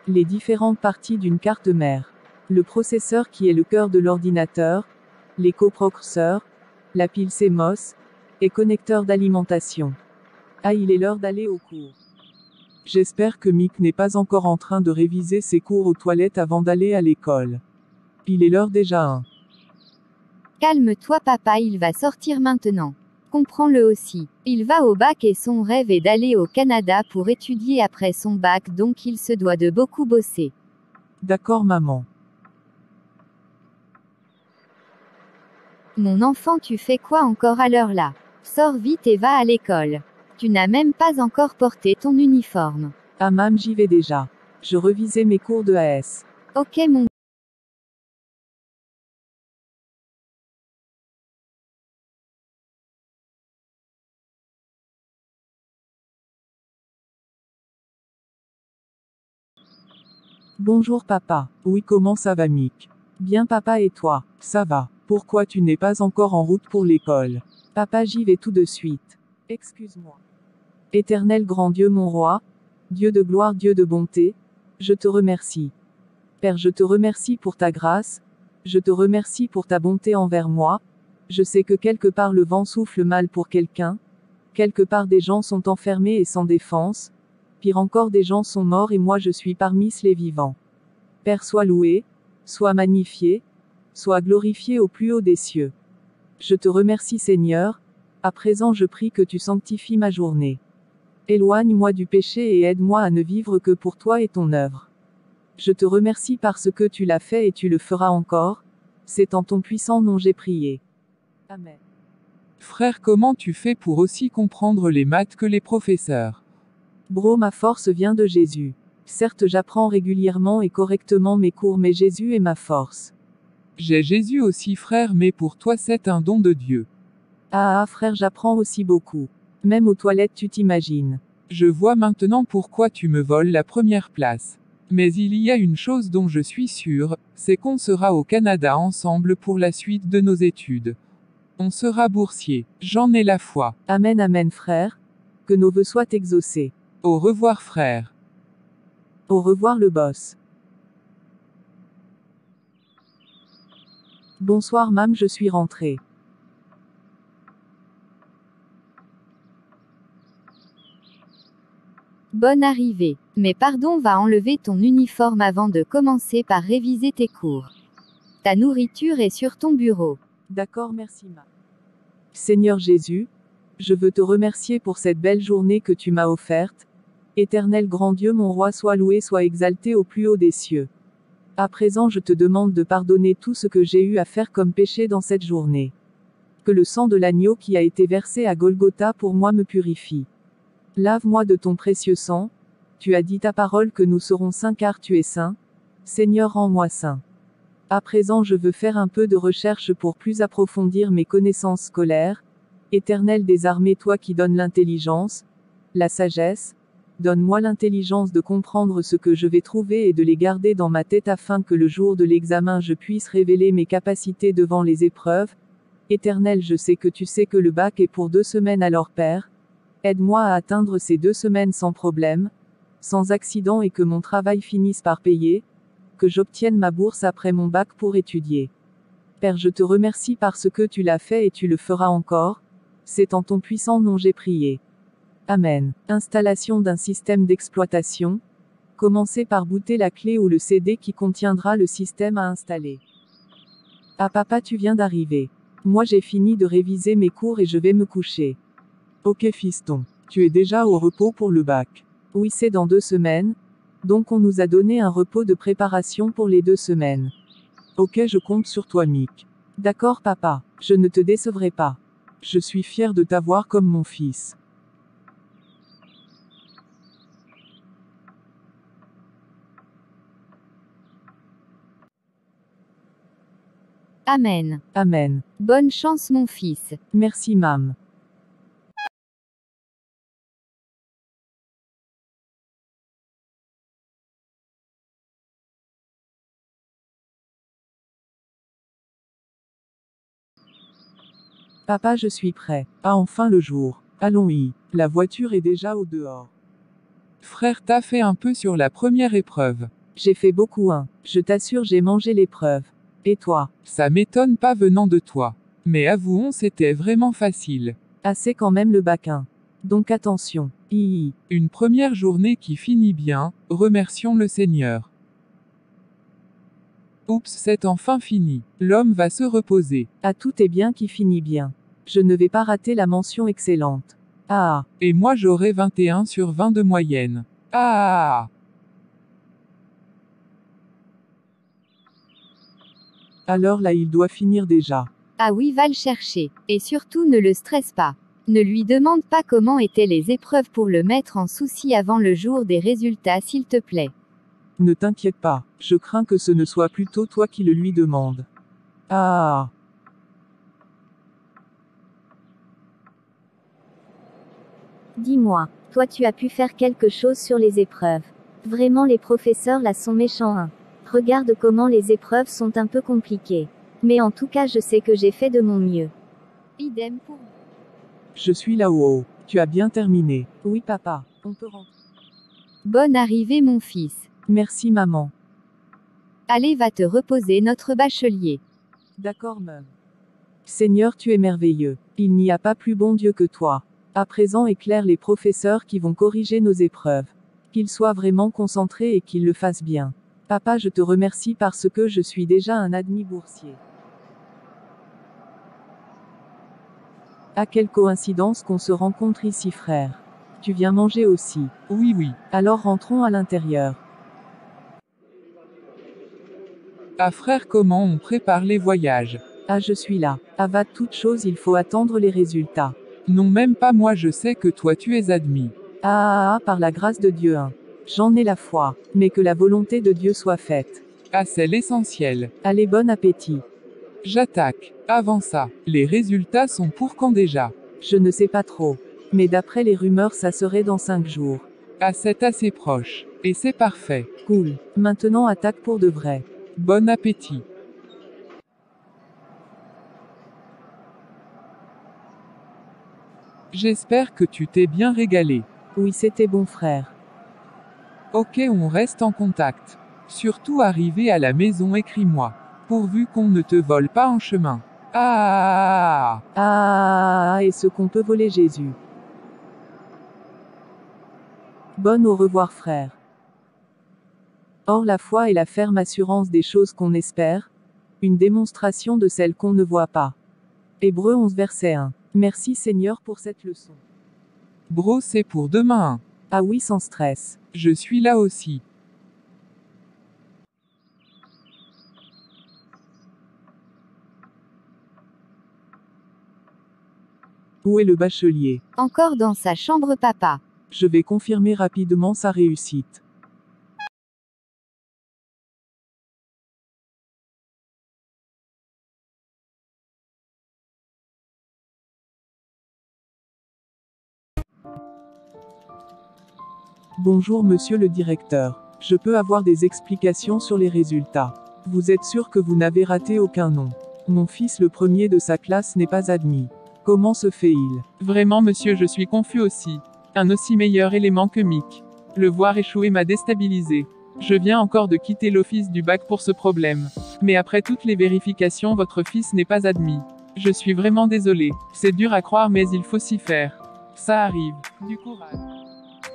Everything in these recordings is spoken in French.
Les différentes parties d'une carte mère. Le processeur qui est le cœur de l'ordinateur, les coprocesseurs, la pile CMOS, et connecteur d'alimentation. Ah, il est l'heure d'aller au cours. J'espère que Mick n'est pas encore en train de réviser ses cours aux toilettes avant d'aller à l'école. Il est l'heure déjà. Calme-toi papa, il va sortir maintenant. Comprends-le aussi. Il va au bac et son rêve est d'aller au Canada pour étudier après son bac, donc il se doit de beaucoup bosser. D'accord maman. Mon enfant, tu fais quoi encore à l'heure là? Sors vite et va à l'école. Tu n'as même pas encore porté ton uniforme. Ah mam, j'y vais déjà. Je revisais mes cours de AS. Ok mon. Bonjour papa. Oui, comment ça va Mick? Bien papa, et toi? Ça va. Pourquoi tu n'es pas encore en route pour l'école? Papa, j'y vais tout de suite. Excuse-moi. Éternel grand Dieu mon roi, Dieu de gloire, Dieu de bonté, je te remercie. Père, je te remercie pour ta grâce, je te remercie pour ta bonté envers moi. Je sais que quelque part le vent souffle mal pour quelqu'un, quelque part des gens sont enfermés et sans défense, pire encore des gens sont morts et moi je suis parmi les vivants. Père, sois loué, sois magnifié, sois glorifié au plus haut des cieux. Je te remercie Seigneur, à présent je prie que tu sanctifies ma journée. Éloigne-moi du péché et aide-moi à ne vivre que pour toi et ton œuvre. Je te remercie parce que tu l'as fait et tu le feras encore. C'est en ton puissant nom j'ai prié. Amen. Frère, comment tu fais pour aussi comprendre les maths que les professeurs? Bro, ma force vient de Jésus. Certes, j'apprends régulièrement et correctement mes cours, mais Jésus est ma force. J'ai Jésus aussi frère, mais pour toi c'est un don de Dieu. Ah frère, j'apprends aussi beaucoup. Même aux toilettes, tu t'imagines. Je vois maintenant pourquoi tu me voles la première place. Mais il y a une chose dont je suis sûr, c'est qu'on sera au Canada ensemble pour la suite de nos études. On sera boursier. J'en ai la foi. Amen, amen frère. Que nos vœux soient exaucés. Au revoir frère. Au revoir le boss. Bonsoir mam, je suis rentrée. Bonne arrivée. Mais pardon, va enlever ton uniforme avant de commencer par réviser tes cours. Ta nourriture est sur ton bureau. D'accord, merci mam. Seigneur Jésus, je veux te remercier pour cette belle journée que tu m'as offerte. Éternel grand Dieu mon roi, sois loué, sois exalté au plus haut des cieux. À présent je te demande de pardonner tout ce que j'ai eu à faire comme péché dans cette journée. Que le sang de l'agneau qui a été versé à Golgotha pour moi me purifie. Lave-moi de ton précieux sang. Tu as dit ta parole que nous serons saints car tu es saint. Seigneur, rends-moi saint. À présent je veux faire un peu de recherche pour plus approfondir mes connaissances scolaires. Éternel des armées, toi qui donnes l'intelligence, la sagesse, donne-moi l'intelligence de comprendre ce que je vais trouver et de les garder dans ma tête afin que le jour de l'examen je puisse révéler mes capacités devant les épreuves. Éternel, je sais que tu sais que le bac est pour 2 semaines, alors Père, aide-moi à atteindre ces 2 semaines sans problème, sans accident, et que mon travail finisse par payer, que j'obtienne ma bourse après mon bac pour étudier. Père, je te remercie parce que tu l'as fait et tu le feras encore. C'est en ton puissant nom j'ai prié. Amen. Installation d'un système d'exploitation. Commencez par booter la clé ou le CD qui contiendra le système à installer. Ah papa, tu viens d'arriver. Moi j'ai fini de réviser mes cours et je vais me coucher. Ok fiston. Tu es déjà au repos pour le bac. Oui, c'est dans 2 semaines. Donc on nous a donné un repos de préparation pour les 2 semaines. Ok, je compte sur toi Mick. D'accord papa, je ne te décevrai pas. Je suis fier de t'avoir comme mon fils. Amen. Amen. Bonne chance mon fils. Merci mam. Papa, je suis prêt. Ah, enfin le jour. Allons-y. La voiture est déjà au dehors. Frère t'a fait un peu sur la première épreuve. J'ai fait beaucoup hein. Je t'assure j'ai mangé l'épreuve. Et toi? Ça m'étonne pas venant de toi. Mais avouons c'était vraiment facile. Ah c'est quand même le bac 1. Donc attention. Hihi. Une première journée qui finit bien, remercions le Seigneur. Oups, c'est enfin fini. L'homme va se reposer. Ah tout est bien qui finit bien. Je ne vais pas rater la mention excellente. Ah. Et moi j'aurai 21 sur 20 de moyenne. Ah. Alors là il doit finir déjà. Ah oui, va le chercher. Et surtout ne le stresse pas. Ne lui demande pas comment étaient les épreuves pour le mettre en souci avant le jour des résultats s'il te plaît. Ne t'inquiète pas, je crains que ce ne soit plutôt toi qui le lui demande. Ah. Dis-moi, toi tu as pu faire quelque chose sur les épreuves. Vraiment les professeurs là sont méchants hein. Regarde comment les épreuves sont un peu compliquées. Mais en tout cas je sais que j'ai fait de mon mieux. Idem pour vous. Je suis là-haut. Tu as bien terminé. Oui papa, on peut rentrer. Bonne arrivée mon fils. Merci maman. Allez va te reposer notre bachelier. D'accord mum. Seigneur tu es merveilleux. Il n'y a pas plus bon Dieu que toi. À présent éclaire les professeurs qui vont corriger nos épreuves. Qu'ils soient vraiment concentrés et qu'ils le fassent bien. Papa je te remercie parce que je suis déjà un admis boursier. Ah quelle coïncidence qu'on se rencontre ici frère. Tu viens manger aussi. Oui oui. Alors rentrons à l'intérieur. Ah frère comment on prépare les voyages? Ah je suis là. Avant toute chose il faut attendre les résultats. Non même pas moi je sais que toi tu es admis. Ah par la grâce de Dieu hein. J'en ai la foi. Mais que la volonté de Dieu soit faite. Ah c'est l'essentiel. Allez bon appétit. J'attaque. Avant ça, les résultats sont pour quand déjà? Je ne sais pas trop. Mais d'après les rumeurs ça serait dans 5 jours. Ah c'est assez proche. Et c'est parfait. Cool. Maintenant attaque pour de vrai. Bon appétit. J'espère que tu t'es bien régalé. Oui c'était bon frère. Ok on reste en contact. Surtout arrivé à la maison écris-moi. Pourvu qu'on ne te vole pas en chemin. Ah. Ah et ce qu'on peut voler Jésus. Bonne au revoir frère. Or la foi est la ferme assurance des choses qu'on espère, une démonstration de celles qu'on ne voit pas. Hébreux 11 verset 1. Merci Seigneur pour cette leçon. Bro c'est pour demain. Ah oui sans stress. Je suis là aussi. Où est le bachelier? Encore dans sa chambre papa. Je vais confirmer rapidement sa réussite. Bonjour monsieur le directeur. Je peux avoir des explications sur les résultats. Vous êtes sûr que vous n'avez raté aucun nom? Mon fils le premier de sa classe n'est pas admis. Comment se fait-il? Vraiment monsieur je suis confus aussi. Un aussi meilleur élément que Mick. Le voir échouer m'a déstabilisé. Je viens encore de quitter l'office du bac pour ce problème. Mais après toutes les vérifications votre fils n'est pas admis. Je suis vraiment désolé. C'est dur à croire mais il faut s'y faire. Ça arrive. Du courage.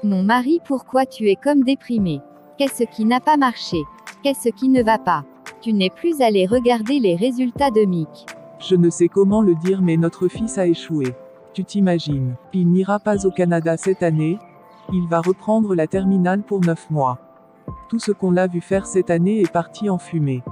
Mon mari pourquoi tu es comme déprimé? Qu'est-ce qui n'a pas marché? Qu'est-ce qui ne va pas? Tu n'es plus allé regarder les résultats de Mick. Je ne sais comment le dire mais notre fils a échoué. Tu t'imagines, il n'ira pas au Canada cette année, il va reprendre la terminale pour 9 mois. Tout ce qu'on l'a vu faire cette année est parti en fumée.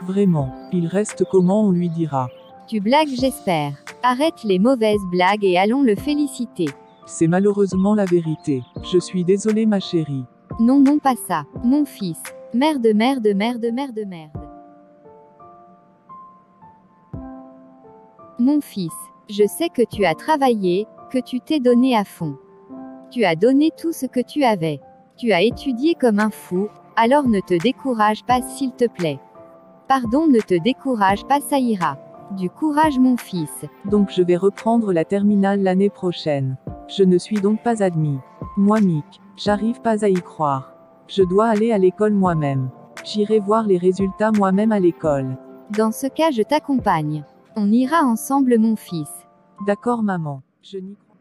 Vraiment, il reste comment on lui dira. Tu blagues j'espère. Arrête les mauvaises blagues et allons le féliciter. C'est malheureusement la vérité. Je suis désolé ma chérie. Non non pas ça, mon fils. Merde merde merde merde merde. Mon fils, je sais que tu as travaillé, que tu t'es donné à fond. Tu as donné tout ce que tu avais. Tu as étudié comme un fou, alors ne te décourage pas s'il te plaît. Pardon, ne te décourage pas, ça ira. Du courage mon fils. Donc je vais reprendre la terminale l'année prochaine. Je ne suis donc pas admis. Moi Mick, J'arrive pas à y croire. Je dois aller à l'école moi-même. J'irai voir les résultats moi-même à l'école. Dans ce cas, je t'accompagne. On ira ensemble, mon fils. D'accord, maman. Je n'y crois pas.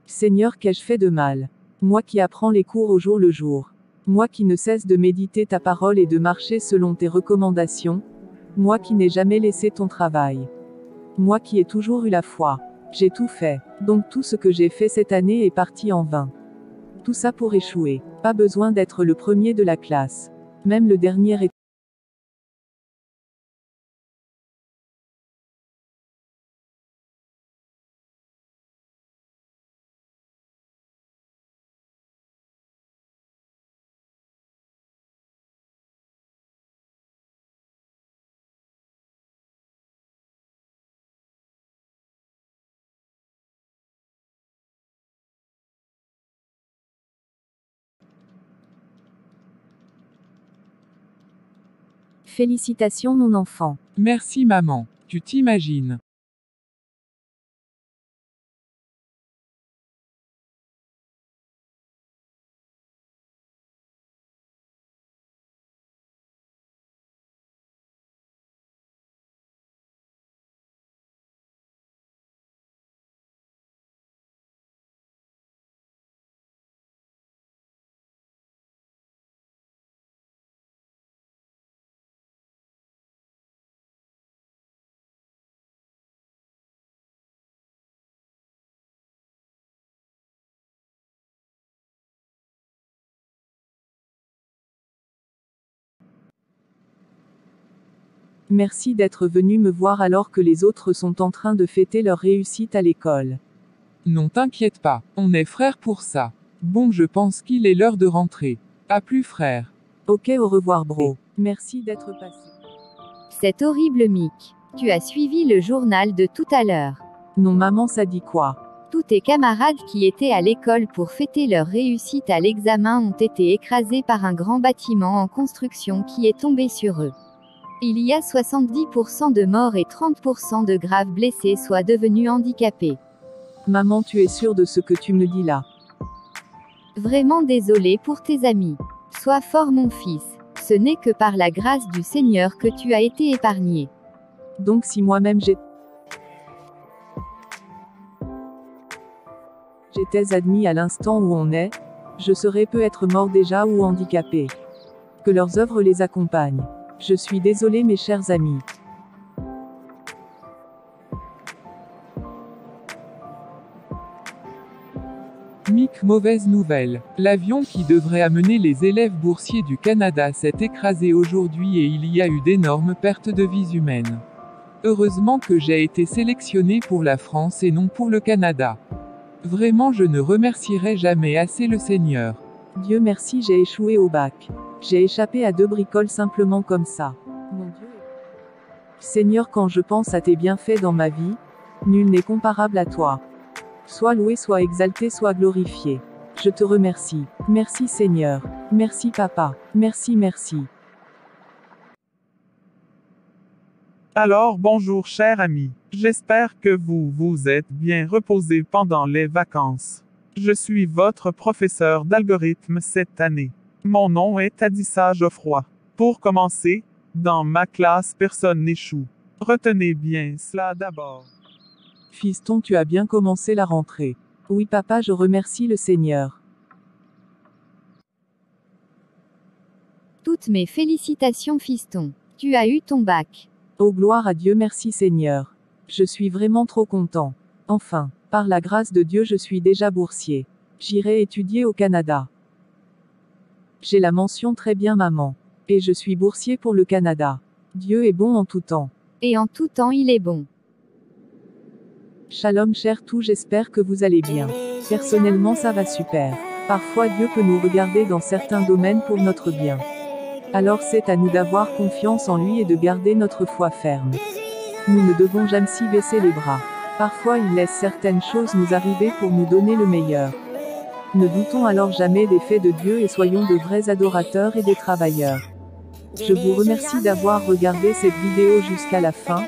Seigneur, qu'ai-je fait de mal? Moi qui apprends les cours au jour le jour. Moi qui ne cesse de méditer ta parole et de marcher selon tes recommandations. Moi qui n'ai jamais laissé ton travail. Moi qui ai toujours eu la foi. J'ai tout fait. Donc tout ce que j'ai fait cette année est parti en vain. Tout ça pour échouer. Pas besoin d'être le premier de la classe. Même le dernier est... Félicitations mon enfant. Merci maman. Tu t'imagines. Merci d'être venu me voir alors que les autres sont en train de fêter leur réussite à l'école. Non, t'inquiète pas, on est frères pour ça. Bon, je pense qu'il est l'heure de rentrer. À plus frère. Ok, au revoir bro. Merci d'être passé. C'est horrible, Mick. Tu as suivi le journal de tout à l'heure. Non maman, ça dit quoi? Tous tes camarades qui étaient à l'école pour fêter leur réussite à l'examen ont été écrasés par un grand bâtiment en construction qui est tombé sur eux. Il y a 70% de morts et 30% de graves blessés, soit devenus handicapés. Maman, tu es sûre de ce que tu me dis là? Vraiment désolé pour tes amis. Sois fort mon fils. Ce n'est que par la grâce du Seigneur que tu as été épargné. Donc si moi-même j'étais admis à l'instant où on est, je serais peut-être mort déjà ou handicapé. Que leurs œuvres les accompagnent. Je suis désolé mes chers amis. Mick, mauvaise nouvelle. L'avion qui devrait amener les élèves boursiers du Canada s'est écrasé aujourd'hui et il y a eu d'énormes pertes de vies humaines. Heureusement que j'ai été sélectionné pour la France et non pour le Canada. Vraiment, je ne remercierai jamais assez le Seigneur. Dieu merci, j'ai échoué au bac. J'ai échappé à 2 bricoles simplement comme ça. Mon Dieu. Seigneur, quand je pense à tes bienfaits dans ma vie, nul n'est comparable à toi. Sois loué, sois exalté, sois glorifié. Je te remercie. Merci Seigneur. Merci Papa. Merci, merci. Alors bonjour chers amis. J'espère que vous vous êtes bien reposés pendant les vacances. Je suis votre professeur d'algorithme cette année. Mon nom est Adissa Geoffroy. Pour commencer, dans ma classe personne n'échoue. Retenez bien cela d'abord. Fiston, tu as bien commencé la rentrée. Oui papa, je remercie le Seigneur. Toutes mes félicitations fiston. Tu as eu ton bac. Oh gloire à Dieu, merci Seigneur. Je suis vraiment trop content. Enfin, par la grâce de Dieu, je suis déjà boursier. J'irai étudier au Canada. J'ai la mention très bien maman. Et je suis boursier pour le Canada. Dieu est bon en tout temps. Et en tout temps il est bon. Shalom cher tout, j'espère que vous allez bien. Personnellement ça va super. Parfois Dieu peut nous regarder dans certains domaines pour notre bien. Alors c'est à nous d'avoir confiance en lui et de garder notre foi ferme. Nous ne devons jamais s'y baisser les bras. Parfois il laisse certaines choses nous arriver pour nous donner le meilleur. Ne doutons alors jamais des faits de Dieu et soyons de vrais adorateurs et des travailleurs. Je vous remercie d'avoir regardé cette vidéo jusqu'à la fin.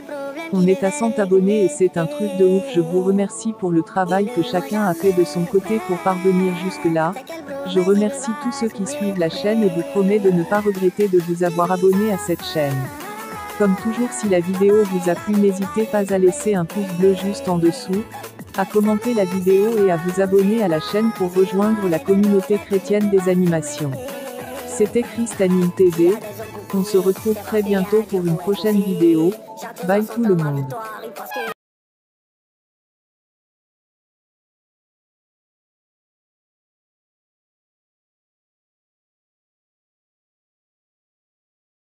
On est à 100 abonnés et c'est un truc de ouf. Je vous remercie pour le travail que chacun a fait de son côté pour parvenir jusque-là. Je remercie tous ceux qui suivent la chaîne et vous promets de ne pas regretter de vous avoir abonné à cette chaîne. Comme toujours, si la vidéo vous a plu, n'hésitez pas à laisser un pouce bleu juste en dessous, à commenter la vidéo et à vous abonner à la chaîne pour rejoindre la communauté chrétienne des animations. C'était Christanime TV. On se retrouve très bientôt pour une prochaine vidéo. Bye tout le monde.